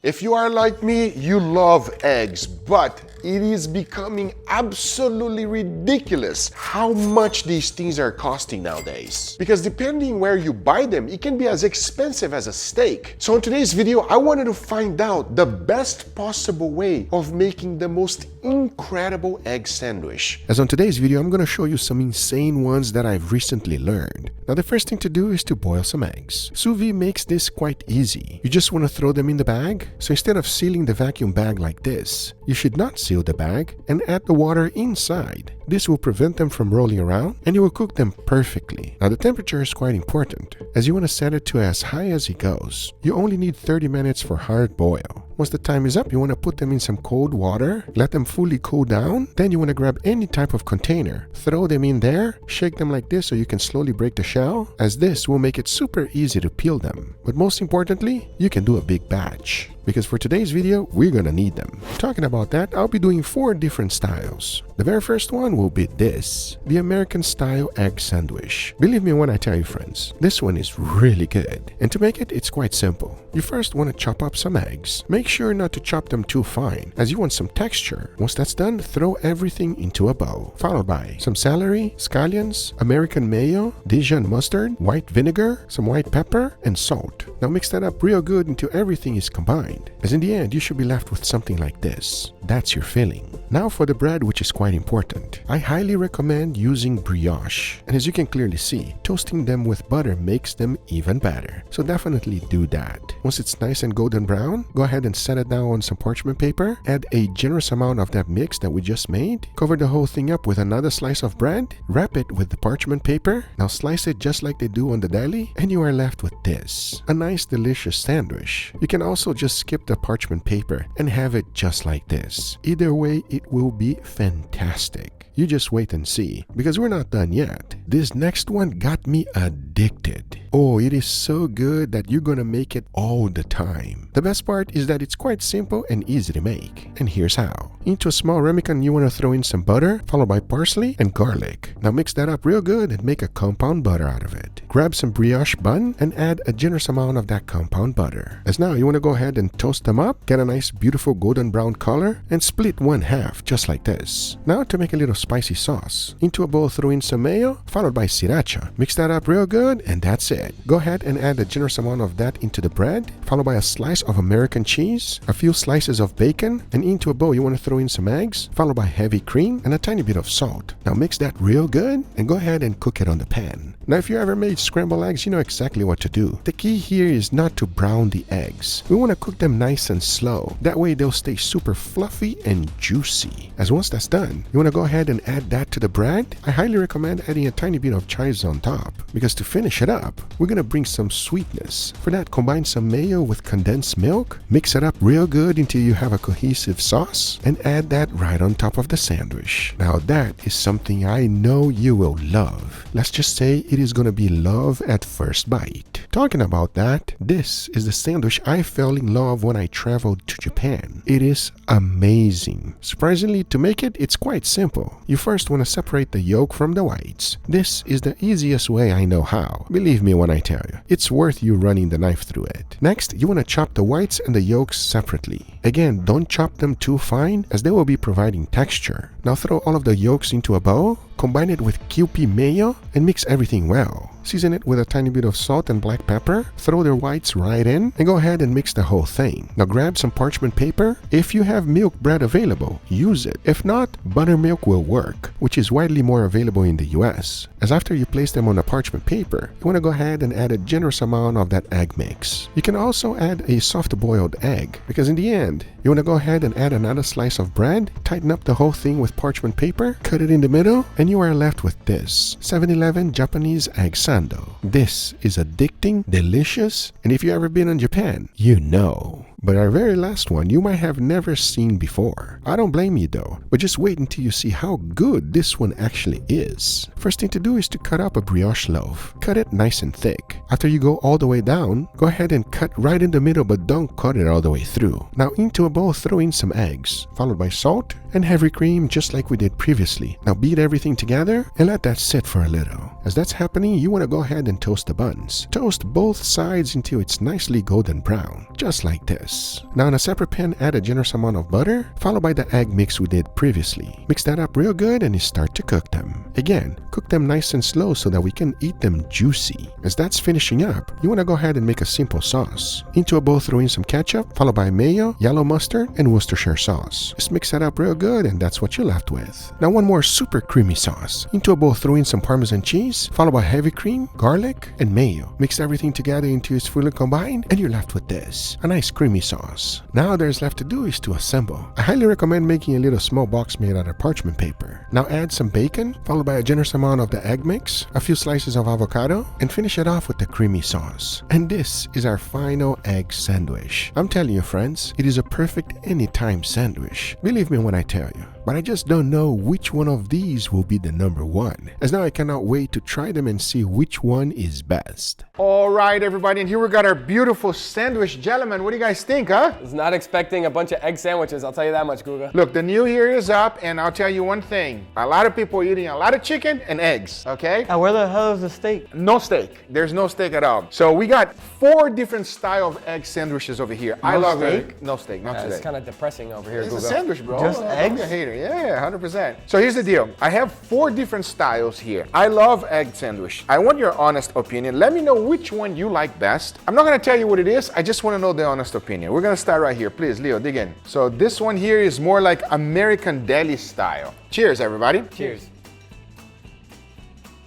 If you are like me, you love eggs, but it is becoming absolutely ridiculous how much these things are costing nowadays. Because depending where you buy them, it can be as expensive as a steak. So in today's video, I wanted to find out the best possible way of making the most incredible egg sandwich. As on today's video, I'm going to show you some insane ones that I've recently learned. Now the first thing to do is to boil some eggs. Sous vide makes this quite easy. You just want to throw them in the bag. So instead of sealing the vacuum bag like this, you should not seal the bag and add the water inside. This will prevent them from rolling around and you will cook them perfectly. Now the temperature is quite important, as you want to set it to as high as it goes. You only need 30 minutes for hard boil. Once the time is up, you want to put them in some cold water, let them fully cool down. Then you want to grab any type of container, throw them in there, shake them like this so you can slowly break the shell, as this will make it super easy to peel them. But most importantly, you can do a big batch, because for today's video, we're gonna need them. Talking about that, I'll be doing 4 different styles. The very first one will be this, the American style egg sandwich. Believe me when I tell you, friends, this one is really good. And to make it, it's quite simple. You first want to chop up some eggs. Make sure not to chop them too fine, as you want some texture. Once that's done, throw everything into a bowl, followed by some celery, scallions, American mayo, Dijon mustard, white vinegar, some white pepper, and salt. Now mix that up real good until everything is combined, as in the end, you should be left with something like this. That's your filling. Now for the bread, which is quite important. I highly recommend using brioche. And as you can clearly see, toasting them with butter makes them even better. So definitely do that. Once it's nice and golden brown, go ahead and set it down on some parchment paper. Add a generous amount of that mix that we just made. Cover the whole thing up with another slice of bread. Wrap it with the parchment paper. Now slice it just like they do on the deli. And you are left with this. A nice delicious sandwich. You can also just skip the parchment paper and have it just like this. Either way, it will be fantastic. You just wait and see, because we're not done yet. This next one got me addicted. Oh, it is so good that you're gonna make it all the time. The best part is that it's quite simple and easy to make. And here's how. Into a small ramekin, you want to throw in some butter, followed by parsley and garlic. Now mix that up real good and make a compound butter out of it. Grab some brioche bun and add a generous amount of that compound butter. As now, you want to go ahead and toast them up, get a nice beautiful golden brown color, and split one half just like this. Now to make a little spicy sauce. Into a bowl, throw in some mayo, followed by sriracha. Mix that up real good and that's it. Go ahead and add a generous amount of that into the bread, followed by a slice of American cheese, a few slices of bacon, and into a bowl you want to throw in some eggs, followed by heavy cream and a tiny bit of salt. Now mix that real good and go ahead and cook it on the pan. Now if you ever made scrambled eggs, you know exactly what to do. The key here is not to brown the eggs. We want to cook them nice and slow. That way they'll stay super fluffy and juicy. As once that's done, you want to go ahead and add that to the bread. I highly recommend adding a tiny bit of chives on top, because to finish it up, we're going to bring some sweetness. For that, combine some mayo with condensed milk, mix it up real good until you have a cohesive sauce, and add that right on top of the sandwich. Now that is something I know you will love. Let's just say it is going to be love at first bite. Talking about that, this is the sandwich I fell in love when I traveled to Japan. It is amazing. Surprisingly, to make it, it's quite simple. You first want to separate the yolk from the whites. This is the easiest way I know how. Believe me when I tell you, it's worth you running the knife through it. Next, you want to chop the whites and the yolks separately. Again, don't chop them too fine, as they will be providing texture. Now throw all of the yolks into a bowl, combine it with Kewpie mayo, and mix everything well. Season it with a tiny bit of salt and black pepper, throw the whites right in, and go ahead and mix the whole thing. Now grab some parchment paper. If you have milk bread available, use it. If not, buttermilk will work, which is widely more available in the US. As after you place them on the parchment paper, you want to go ahead and add a generous amount of that egg mix. You can also add a soft-boiled egg, because in the end, you want to go ahead and add another slice of bread, tighten up the whole thing with parchment paper, cut it in the middle, and you are left with this 7-Eleven Japanese egg sando. This is addicting, delicious, and if you've ever been in Japan, you know. But our very last one you might have never seen before. I don't blame you though, but just wait until you see how good this one actually is. First thing to do is to cut up a brioche loaf. Cut it nice and thick. After you go all the way down, go ahead and cut right in the middle, but don't cut it all the way through. Now into a bowl, throw in some eggs, followed by salt and heavy cream just like we did previously. Now beat everything together and let that sit for a little. As that's happening, you want to go ahead and toast the buns. Toast both sides until it's nicely golden brown, just like this. this. Now in a separate pan, add a generous amount of butter, followed by the egg mix we did previously. Mix that up real good and you start to cook them. Again, cook them nice and slow so that we can eat them juicy. As that's finishing up, you want to go ahead and make a simple sauce. Into a bowl, throw in some ketchup, followed by mayo, yellow mustard, and Worcestershire sauce. Just mix that up real good and that's what you're left with. Now one more super creamy sauce. Into a bowl, throw in some Parmesan cheese, followed by heavy cream, garlic, and mayo. Mix everything together until it's fully combined and you're left with this, a nice creamy sauce. Now there's left to do is to assemble. I highly recommend making a little small box made out of parchment paper. Now add some bacon, followed by a generous amount of the egg mix, a few slices of avocado, and finish it off with the creamy sauce. And this is our final egg sandwich. I'm telling you friends, it is a perfect anytime sandwich. Believe me when I tell you. But I just don't know which one of these will be the number one, as now I cannot wait to try them and see which one is best. All right, everybody, and here we got our beautiful sandwich. Gentlemen, what do you guys think, huh? I was not expecting a bunch of egg sandwiches, I'll tell you that much, Guga. Look, the new year is up, and I'll tell you one thing. A lot of people are eating a lot of chicken and eggs, okay? Now, where the hell is the steak? No steak. There's no steak at all. So we got 4 different style of egg sandwiches over here. I love steak? No steak, not today. It's kind of depressing over here, It's Guga. a sandwich, bro. Just Don't eggs? be a hater. Yeah, 100%. So here's the deal. I have 4 different styles here. I love egg sandwich. I want your honest opinion. Let me know which one you like best. I'm not gonna tell you what it is. I just wanna know the honest opinion. We're gonna start right here. Please, Leo, dig in. So this one here is more like American deli style. Cheers, everybody. Cheers.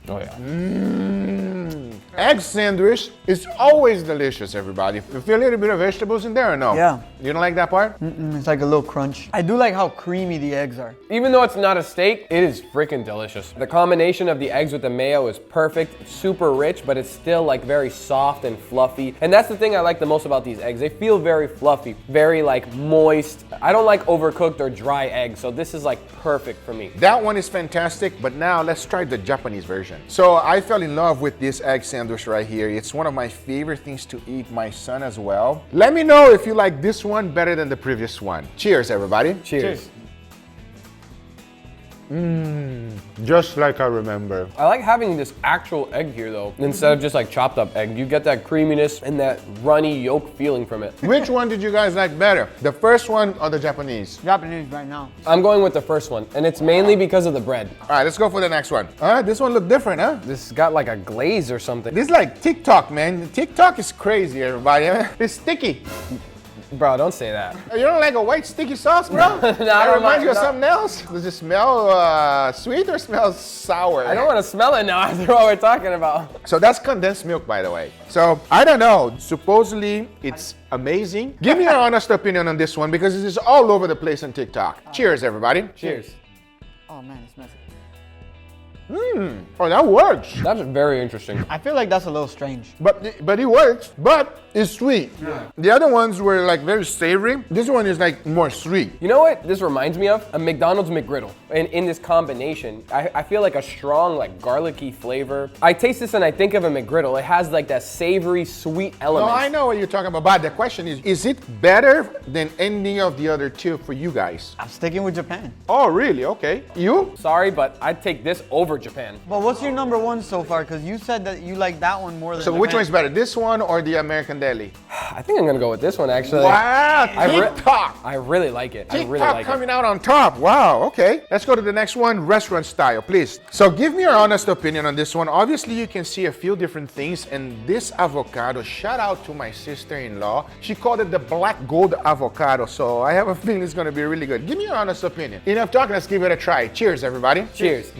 Oh yeah. Egg sandwich is always delicious, everybody. You feel a little bit of vegetables in there or no? Yeah. You don't like that part? It's like a little crunch. I do like how creamy the eggs are. Even though it's not a steak, it is freaking delicious. The combination of the eggs with the mayo is perfect. It's super rich, but it's still like very soft and fluffy. And that's the thing I like the most about these eggs. They feel very fluffy, very like moist. I don't like overcooked or dry eggs, so this is like perfect for me. That one is fantastic, but now let's try the Japanese version. So I fell in love with this egg sandwich right here. It's one of my favorite things to eat, my son as well. Let me know if you like this one better than the previous one. Cheers, everybody. Cheers. Just like I remember. I like having this actual egg here though, instead of just like chopped up egg. You get that creaminess and that runny yolk feeling from it. Which one did you guys like better? The first one or the Japanese? Japanese right now. I'm going with the first one, and it's mainly because of the bread. All right, let's go for the next one. This one looked different, huh? This got like a glaze or something. This is like TikTok, man. TikTok is crazy, everybody. It's sticky. Bro, don't say that. You don't like a white sticky sauce, bro? No, I That don't reminds you of like- something else? Does it smell sweet or smells sour? I don't want to smell it now after what we're talking about. So that's condensed milk, by the way. So I don't know. Supposedly it's amazing. Give me your honest opinion on this one because this is all over the place on TikTok. Cheers, everybody. Cheers. Oh man, it's messy. Oh, that works. That's very interesting. I feel like that's a little strange. But it works. But it's sweet. The other ones were like very savory. This one is like more sweet. You know what this reminds me of? A McDonald's McGriddle. And in this combination, I feel like a strong, like garlicky flavor. I taste this and I think of a McGriddle. It has like that savory, sweet No, element. I know what you're talking about. But the question is it better than any of the other 2 for you guys? I'm sticking with Japan. Oh, really? Okay. You? Sorry, but I'd take this over Japan. But what's your number one so far? Because you said that you like that one more than So Japan. which one's better, this one or the American deli? I think I'm gonna go with this one actually. Wow, re- TikTok. I really like it. I really TikTok like coming out on top. Wow, okay. Let's go to the next one, restaurant style, please. So give me your honest opinion on this one. Obviously, you can see a few different things. And this avocado, shout out to my sister-in-law. She called it the black gold avocado. So I have a feeling it's going to be really good. Give me your honest opinion. Enough talking, let's give it a try. Cheers, everybody. Cheers.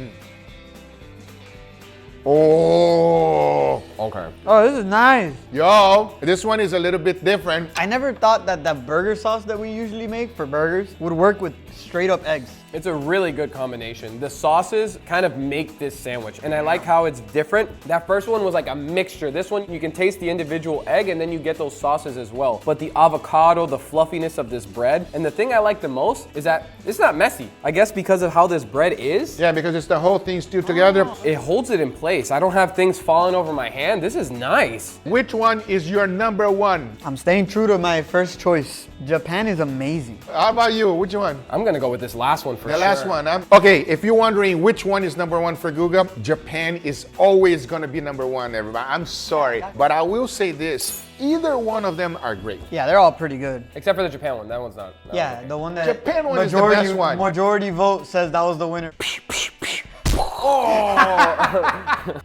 Oh, Okay. Oh, this is nice. yo, this one is a little bit different. I never thought that that burger sauce that we usually make for burgers would work with straight up eggs. It's a really good combination. The sauces kind of make this sandwich, and I like how it's different. That first one was like a mixture. This one, you can taste the individual egg, and then you get those sauces as well. But the avocado, the fluffiness of this bread, and the thing I like the most is that it's not messy. I guess because of how this bread is, Yeah, because it's the whole thing stewed together. it holds it in place. place. I don't have things falling over my hand. This is nice. Which one is your number one? I'm staying true to my first choice. Japan is amazing. How about you? Which one? I'm gonna go with this last one for The sure. last one. Okay, if you're wondering which one is number one for Guga, Japan is always gonna be number one, everybody. I'm sorry, but I will say this. Either one of them are great. Yeah, they're all pretty good. Except for the Japan one. That one's not. Yeah, okay. the one that Japan one is the best one. Majority vote says that was the winner.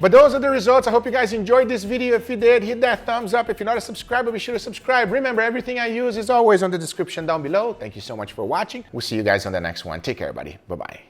But those are the results. I hope you guys enjoyed this video. If you did, hit that thumbs up. If you're not a subscriber, be sure to subscribe. Remember, everything I use is always on the description down below. Thank you so much for watching. We'll see you guys on the next one. Take care, everybody. Bye-bye.